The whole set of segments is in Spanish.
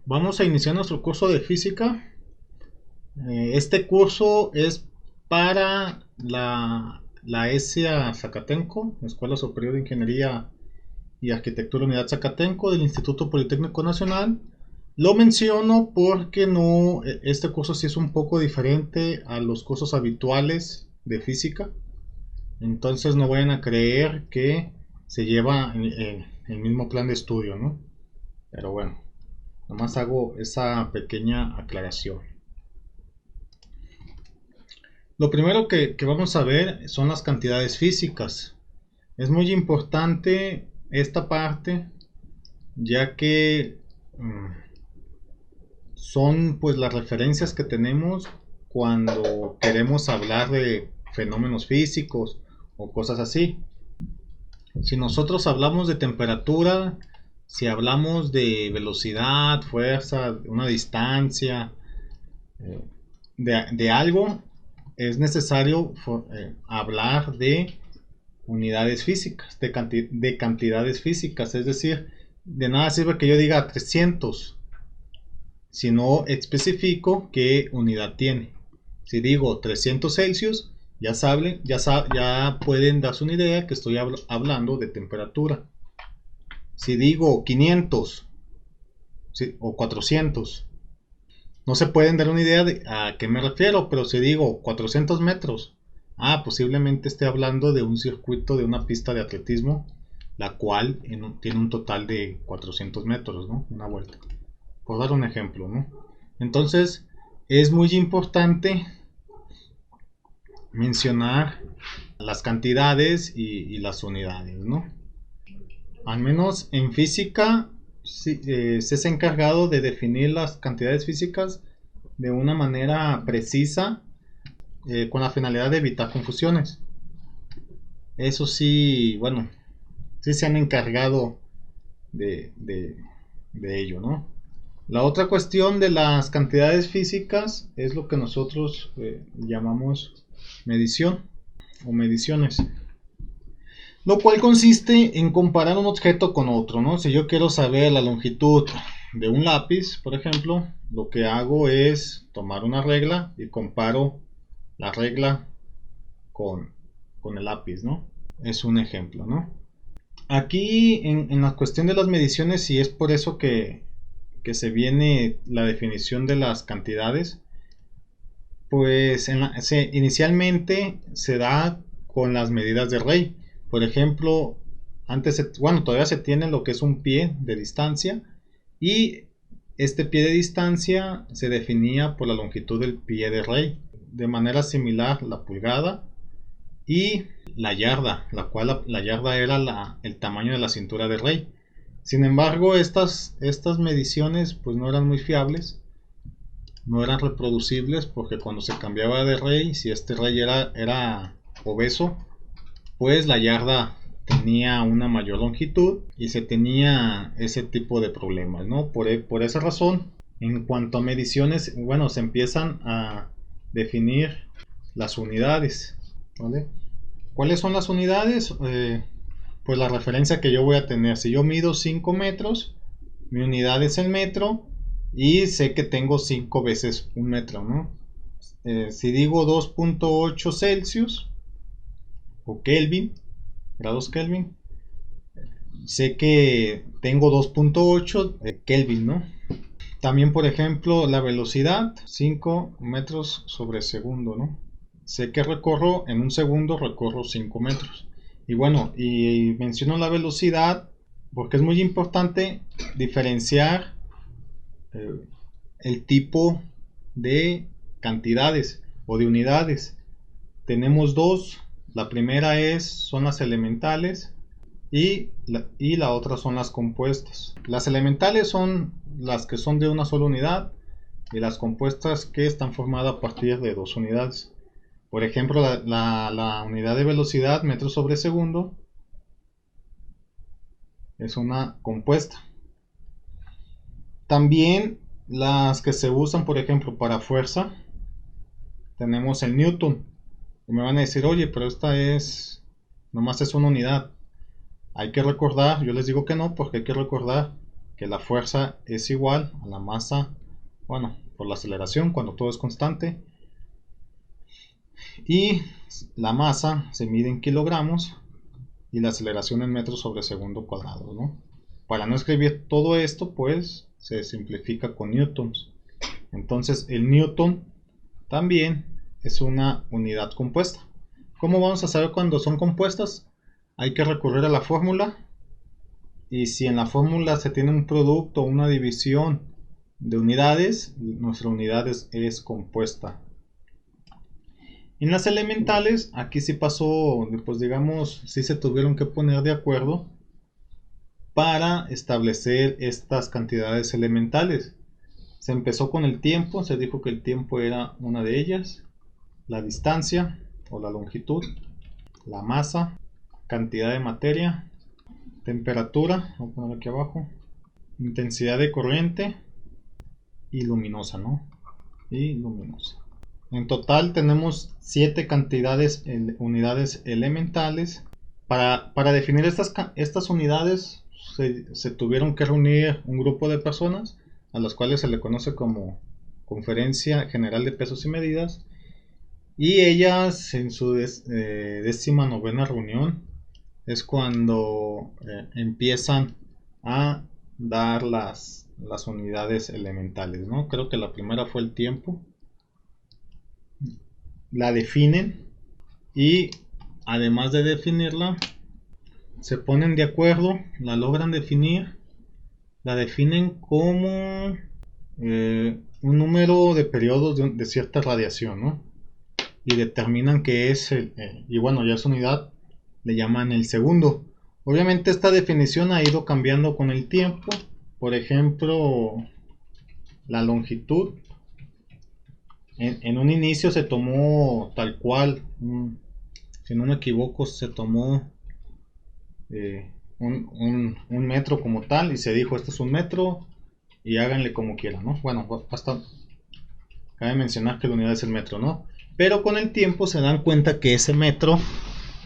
Vamos a iniciar nuestro curso de física. Este curso es para la ESIA Zacatenco, Escuela Superior de Ingeniería y Arquitectura Unidad Zacatenco del Instituto Politécnico Nacional. Lo menciono porque no, este curso sí es un poco diferente a los cursos habituales de física. Entonces no vayan a creer que se lleva el mismo plan de estudio, ¿no? Pero bueno, nomás hago esa pequeña aclaración. Lo primero que vamos a ver son las cantidades físicas. Es muy importante esta parte, ya que son pues las referencias que tenemos cuando queremos hablar de fenómenos físicos o cosas así. Si nosotros hablamos de temperatura, si hablamos de velocidad, fuerza, una distancia, de algo, es necesario hablar de unidades físicas, de cantidades físicas. Es decir, de nada sirve que yo diga 300 si no especifico qué unidad tiene. Si digo 300 Celsius, ya pueden darse una idea que estoy hablando de temperatura. Si digo 500, ¿sí?, o 400, no se pueden dar una idea de a qué me refiero, pero si digo 400 metros, posiblemente esté hablando de un circuito de una pista de atletismo, la cual tiene un total de 400 metros, ¿no? Una vuelta. Por dar un ejemplo, ¿no? Entonces, es muy importante mencionar las cantidades y las unidades, ¿no? Al menos en física se es encargado de definir las cantidades físicas de una manera precisa, con la finalidad de evitar confusiones. Eso sí, bueno, sí se han encargado de ello, ¿no? La otra cuestión de las cantidades físicas es lo que nosotros llamamos medición o mediciones, lo cual consiste en comparar un objeto con otro, ¿no? Si yo quiero saber la longitud de un lápiz, por ejemplo, lo que hago es tomar una regla y comparo la regla con el lápiz, ¿no? Es un ejemplo, ¿no? Aquí en la cuestión de las mediciones, y es por eso que se viene la definición de las cantidades, pues inicialmente se da con las medidas de Rey. Por ejemplo, todavía se tiene lo que es un pie de distancia, y este pie de distancia se definía por la longitud del pie de Rey. De manera similar, la pulgada y la yarda, la cual la yarda era el tamaño de la cintura de Rey. Sin embargo, estas mediciones pues no eran muy fiables, no eran reproducibles, porque cuando se cambiaba de rey, si este rey era obeso, pues la yarda tenía una mayor longitud y se tenía ese tipo de problemas, ¿no? Por esa razón, en cuanto a mediciones, bueno, se empiezan a definir las unidades, ¿vale? ¿Cuáles son las unidades? Pues la referencia que yo voy a tener. Si yo mido 5 metros, mi unidad es el metro, y sé que tengo 5 veces un metro, ¿no? Si digo 2.8 Celsius o Kelvin, grados Kelvin, sé que tengo 2.8 Kelvin, ¿no? También, por ejemplo, la velocidad, 5 metros sobre segundo, ¿no? Sé que en un segundo recorro 5 metros. Y bueno, y menciono la velocidad porque es muy importante diferenciar el tipo de cantidades o de unidades. Tenemos dos. La primera son las elementales, y la otra son las compuestas. Las elementales son las que son de una sola unidad, y las compuestas que están formadas a partir de dos unidades. Por ejemplo, la unidad de velocidad, metros sobre segundo, es una compuesta. También las que se usan, por ejemplo, para fuerza, tenemos el Newton. Y me van a decir, oye, pero esta nomás es una unidad. Hay que recordar, yo les digo que no, porque hay que recordar que la fuerza es igual a la masa, bueno, por la aceleración cuando todo es constante, y la masa se mide en kilogramos y la aceleración en metros sobre segundo cuadrado, ¿no? Para no escribir todo esto, pues se simplifica con newtons. Entonces el newton también es una unidad compuesta. ¿Cómo vamos a saber cuando son compuestas? Hay que recurrir a la fórmula, y si en la fórmula se tiene un producto o una división de unidades, nuestra unidad es compuesta. En las elementales, aquí sí pasó, pues digamos, sí se tuvieron que poner de acuerdo para establecer estas cantidades elementales. Se empezó con el tiempo, se dijo que el tiempo era una de ellas, la distancia o la longitud, la masa, cantidad de materia, temperatura, voy a poner aquí abajo, intensidad de corriente y luminosa, ¿no? Y luminosa. En total tenemos 7 cantidades en unidades elementales. Para definir estas unidades se tuvieron que reunir un grupo de personas a las cuales se le conoce como Conferencia General de Pesos y Medidas, y ellas en su 19ª reunión es cuando empiezan a dar las unidades elementales, ¿no? Creo que la primera fue el tiempo. La definen y además de definirla se ponen de acuerdo, la logran definir, la definen como un número de periodos de cierta radiación, ¿no? Y determinan que es y bueno, ya es unidad, le llaman el segundo. Obviamente esta definición ha ido cambiando con el tiempo. Por ejemplo, la longitud en un inicio se tomó tal cual, si no me equivoco, se tomó un metro como tal y se dijo, este es un metro y háganle como quieran, ¿no? Bueno, basta, cabe mencionar que la unidad es el metro, ¿no? Pero con el tiempo se dan cuenta que ese metro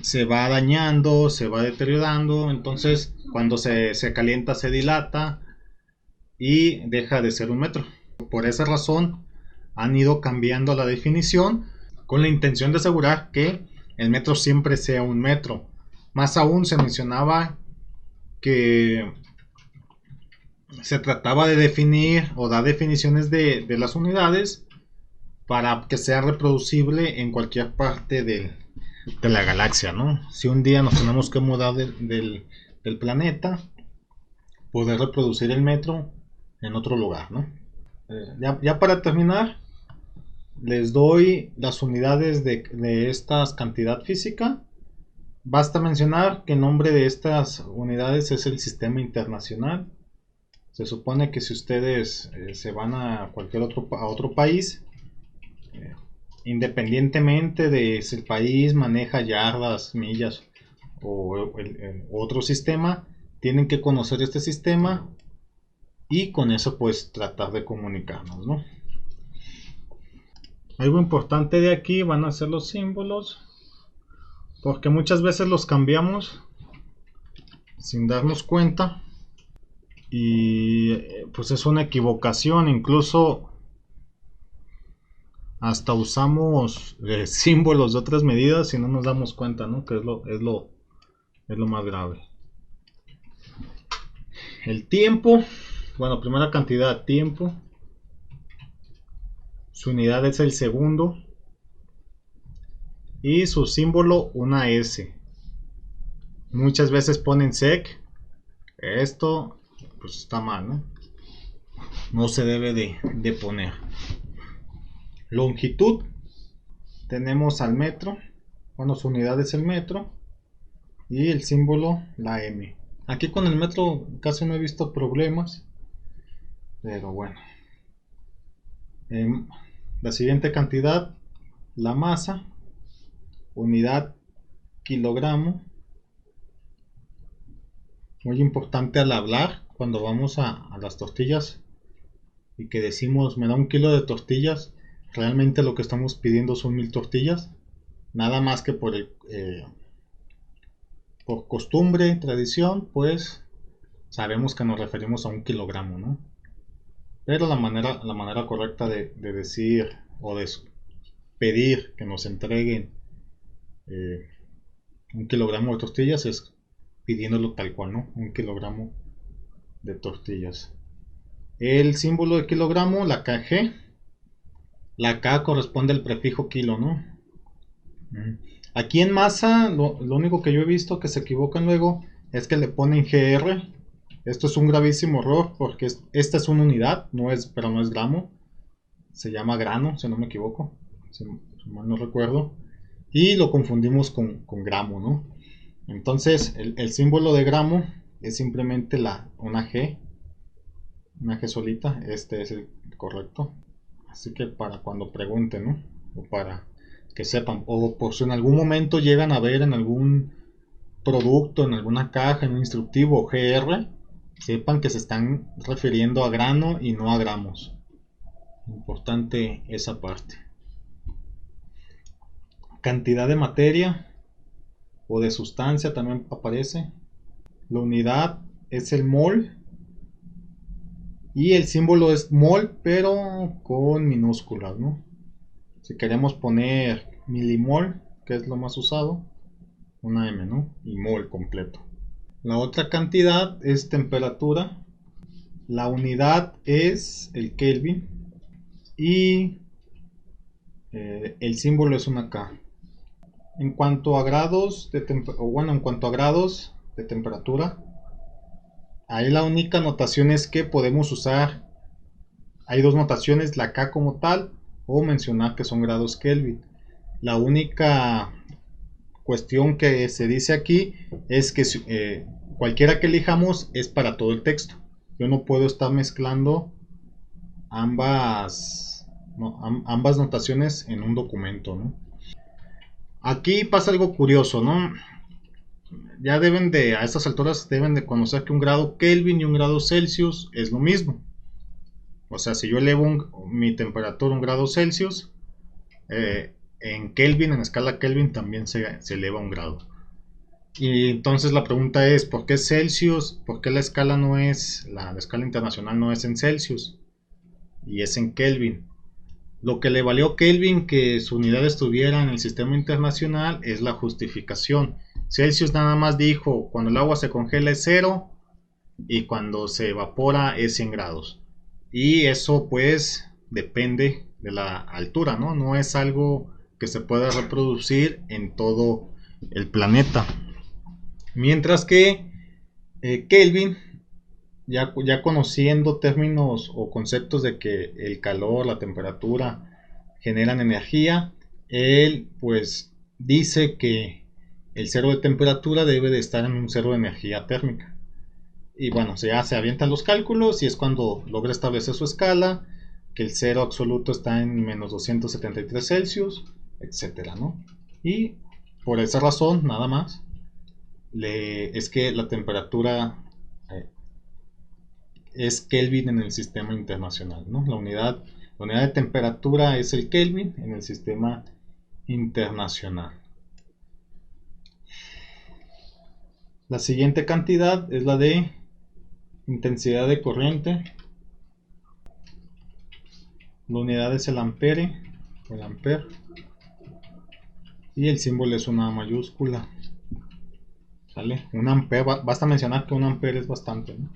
se va dañando, se va deteriorando, entonces cuando se calienta se dilata y deja de ser un metro. Por esa razón han ido cambiando la definición con la intención de asegurar que el metro siempre sea un metro. Más aún se mencionaba que se trataba de definir o dar definiciones de las unidades para que sea reproducible en cualquier parte de la galaxia, ¿no? Si un día nos tenemos que mudar del planeta, poder reproducir el metro en otro lugar, ¿no? Ya para terminar, les doy las unidades de esta cantidad física. Basta mencionar que el nombre de estas unidades es el Sistema Internacional. Se supone que si ustedes se van a otro país, independientemente de si el país maneja yardas, millas o otro sistema, tienen que conocer este sistema y con eso pues tratar de comunicarnos, ¿no? Algo importante de aquí van a ser los símbolos, porque muchas veces los cambiamos sin darnos cuenta y pues es una equivocación. Incluso hasta usamos símbolos de otras medidas y no nos damos cuenta, ¿no? Que es lo más grave. El tiempo, bueno, primera cantidad, tiempo. Su unidad es el segundo. Y su símbolo, una S. Muchas veces ponen sec. Esto pues está mal, ¿no? No se debe de poner. Longitud. Tenemos al metro. Bueno, su unidad es el metro. Y el símbolo, la M. Aquí con el metro casi no he visto problemas. Pero bueno. La siguiente cantidad, la masa. Unidad, kilogramo. Muy importante al hablar cuando vamos a las tortillas y que decimos me da 1 kilo de tortillas, realmente lo que estamos pidiendo son 1000 tortillas, nada más que por costumbre, tradición, pues sabemos que nos referimos a un kilogramo, ¿no? Pero la manera correcta de decir o de pedir que nos entreguen eh, un kilogramo de tortillas es pidiéndolo tal cual, ¿no? Un kilogramo de tortillas. El símbolo de kilogramo, la KG, la K corresponde al prefijo kilo, ¿no? Aquí en masa, lo único que yo he visto que se equivocan luego es que le ponen GR. Esto es un gravísimo error porque esta es una unidad, pero no es gramo. Se llama grano, si no me equivoco, si mal no recuerdo. Y lo confundimos con gramo, ¿no? Entonces, el símbolo de gramo es simplemente una G solita. Este es el correcto. Así que para cuando pregunten, ¿no? O para que sepan, o por si en algún momento llegan a ver en algún producto, en alguna caja, en un instructivo GR, sepan que se están refiriendo a grano y no a gramos. Importante esa parte. Cantidad de materia o de sustancia también aparece. La unidad es el mol y el símbolo es mol, pero con minúsculas, ¿no? Si queremos poner milimol, que es lo más usado, una M, ¿no? Y mol completo. La otra cantidad es temperatura. La unidad es el Kelvin y el símbolo es una K. En cuanto a grados de temperatura, ahí la única notación es que podemos usar, hay dos notaciones, la K como tal o mencionar que son grados Kelvin. La única cuestión que se dice aquí es que cualquiera que elijamos es para todo el texto. Yo no puedo estar mezclando ambas notaciones en un documento, ¿no? Aquí pasa algo curioso, ¿no? Ya a estas alturas deben de conocer que un grado Kelvin y un grado Celsius es lo mismo. O sea, si yo elevo mi temperatura un grado Celsius, en Kelvin, en escala Kelvin, también se eleva un grado. Y entonces la pregunta es, ¿por qué Celsius? ¿Por qué la escala la escala internacional no es en Celsius? Y es en Kelvin. Lo que le valió a Kelvin que su unidad estuviera en el sistema internacional es la justificación. Celsius nada más dijo, cuando el agua se congela es 0 y cuando se evapora es 100 grados. Y eso pues depende de la altura, ¿no? No es algo que se pueda reproducir en todo el planeta. Mientras que Kelvin, ya conociendo términos o conceptos de que el calor, la temperatura generan energía, él pues dice que el cero de temperatura debe de estar en un cero de energía térmica. Y bueno, ya se avientan los cálculos y es cuando logra establecer su escala, que el cero absoluto está en menos 273 Celsius, etcétera, ¿no? Y por esa razón, nada más, es que la temperatura es Kelvin en el sistema internacional, ¿no? La unidad de temperatura es el Kelvin en el sistema internacional. La siguiente cantidad es la de intensidad de corriente. La unidad es el ampere, el ampere, y el símbolo es una mayúscula. ¿Sale? Un ampere, basta mencionar que un ampere es bastante, ¿no?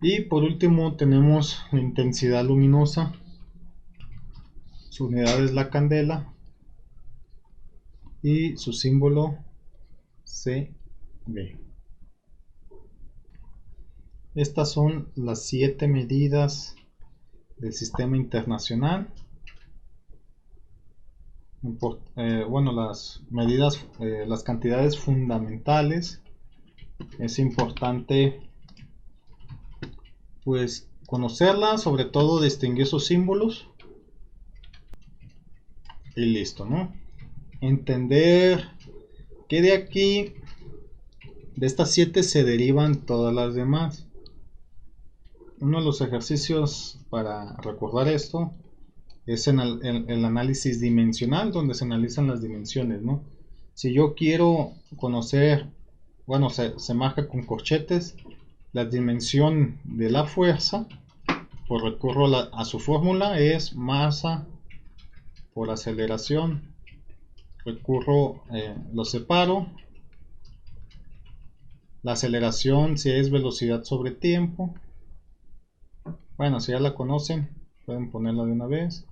Y por último tenemos la intensidad luminosa. Su unidad es la candela y su símbolo CB. Estas son las 7 medidas del sistema internacional. Bueno, las medidas, las cantidades fundamentales. Es importante pues conocerlas, sobre todo distinguir sus símbolos y listo, ¿no? Entender que de aquí, de estas 7 se derivan todas las demás. Uno de los ejercicios para recordar esto es en el análisis dimensional, donde se analizan las dimensiones, ¿no? Si yo quiero conocer bueno, se marca con corchetes la dimensión de la fuerza. Pues recurro a su fórmula, es masa por aceleración. Recurro, lo separo. La aceleración, si es velocidad sobre tiempo. Bueno, si ya la conocen, pueden ponerla de una vez.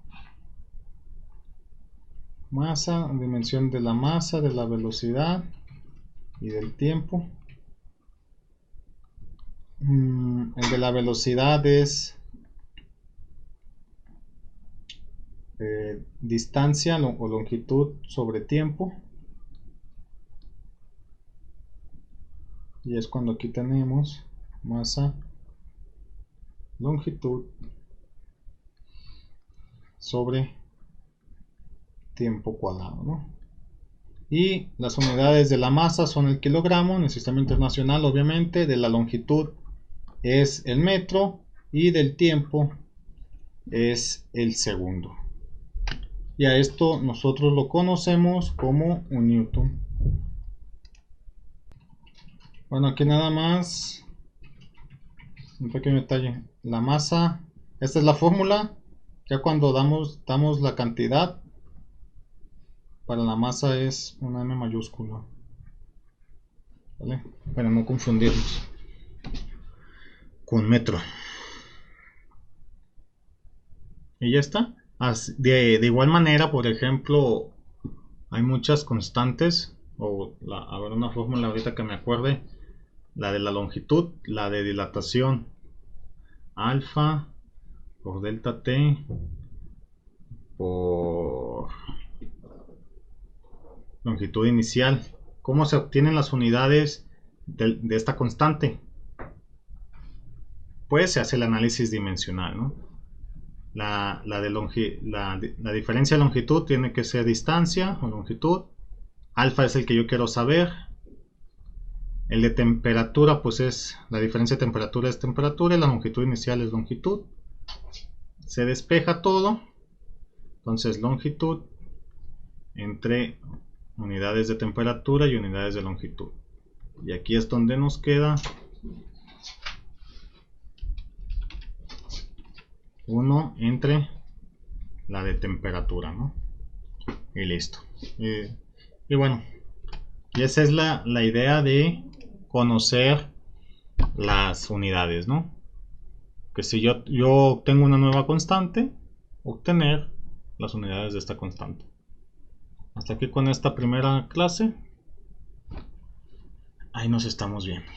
Masa, dimensión de la masa, de la velocidad y del tiempo. El de la velocidad es distancia o longitud sobre tiempo. Y es cuando aquí tenemos masa, longitud sobre tiempo cuadrado, ¿no? Y las unidades de la masa son el kilogramo en el sistema internacional, obviamente. De la longitud es el metro y del tiempo es el segundo. Y a esto nosotros lo conocemos como un newton. Bueno, aquí nada más un pequeño detalle. La masa, esta es la fórmula. Ya cuando damos la cantidad, para la masa es una M mayúscula, ¿vale? Para no confundirnos con metro. Y ya está. De igual manera, por ejemplo, hay muchas constantes. A ver, una fórmula ahorita que me acuerde. La de la longitud, la de dilatación. Alfa por delta T por longitud inicial. ¿Cómo se obtienen las unidades de esta constante? Pues se hace el análisis dimensional, ¿no? La diferencia de longitud tiene que ser distancia o longitud. Alfa es el que yo quiero saber. El de temperatura, pues es la diferencia de temperatura es temperatura y la longitud inicial es longitud. Se despeja todo. Entonces longitud entre unidades de temperatura y unidades de longitud. Y aquí es donde nos queda 1 entre la de temperatura, ¿no? Y listo. Y bueno, y esa es la idea de conocer las unidades, ¿no? Que si yo tengo una nueva constante, obtener las unidades de esta constante. Hasta aquí con esta primera clase. Ahí nos estamos viendo.